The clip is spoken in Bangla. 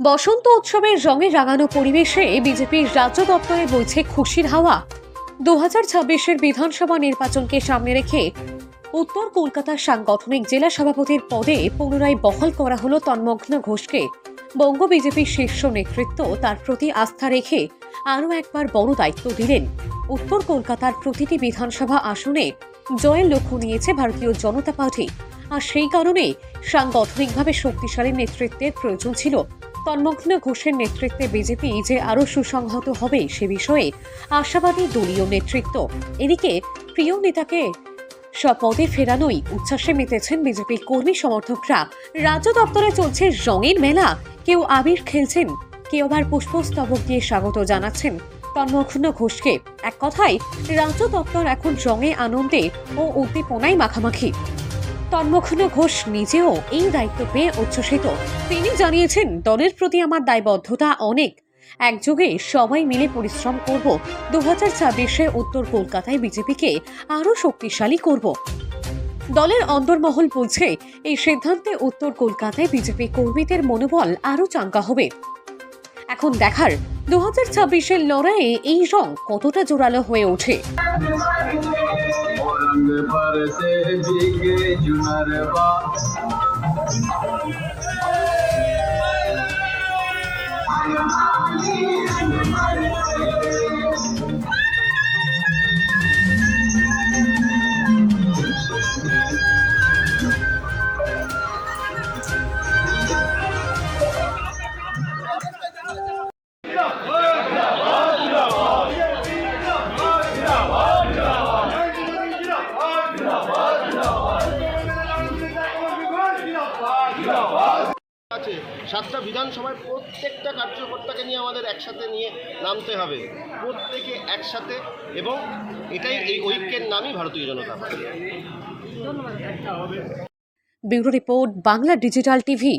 বসন্ত উৎসবের রঙে রাঙানো পরিবেশে বিজেপির রাজ্য দপ্তরে বইছে খুশির হাওয়া। 2026-এর বিধানসভা নির্বাচনকে সামনে রেখে উত্তর কলকাতার সাংগঠনিক জেলা সভাপতির পদে পুনরায় বহাল করা হলো তন্মগ্ন ঘোষকে। বঙ্গ বিজেপির শীর্ষ নেতৃত্ব তার প্রতি আস্থা রেখে আরও একবার বড় দায়িত্ব দিলেন। উত্তর কলকাতার প্রতিটি বিধানসভা আসনে জয়ের লক্ষ্য নিয়েছে ভারতীয় জনতা পার্টি, আর সেই কারণে সাংগঠনিকভাবে শক্তিশালী নেতৃত্বের প্রয়োজন ছিল। তন্মগ্ন ঘোষের নেতৃত্বে বিজেপি যে আরও সুসংহত হবে সে বিষয়ে আশাবাদী দলীয় নেতৃত্ব। এদিকে প্রিয় নেতাকে পদে ফেরানোই উচ্ছ্বাসে মেতেছেন বিজেপির কর্মী সমর্থকরা। রাজ্য দপ্তরে চলছে রঙের মেলা, কেউ আবির খেলছেন, কেউ আবার পুষ্পস্তবক দিয়ে স্বাগত জানাচ্ছেন তন্মগ্ন ঘোষকে। এক কথায় রাজ্য দপ্তর এখন রঙে, আনন্দে ও উদ্দীপনায় মাখামাখি। তন্মগ্ন ঘোষ নিজেও এই দায়িত্ব পেয়ে উচ্ছ্বসিত। তিনি জানিয়েছেন, দলের প্রতি আমার দায়বদ্ধতা অনেক, একযোগে সবাই মিলে পরিশ্রম করব। 2026-এ উত্তর কলকাতায় বিজেপিকে আরও শক্তিশালী করব। দলের অন্দরমহল বলছে, এই সিদ্ধান্তে উত্তর কলকাতায় বিজেপি কর্মীদের মনোবল আরও চাঙ্গা হবে। এখন দেখার 2026-এর লড়াইয়ে এই রং কতটা জোরালো হয়ে ওঠে। আছে 7টা বিধানসভায় প্রত্যেকটা কার্যকর্তাকে নিয়ে আমাদের একসাথে নিয়ে নামতে হবে, প্রত্যেকে একসাথে, এবং এটাই এই ঐক্যের নামই Bharatiya Janata Party. Bureau report, Bangla digital TV.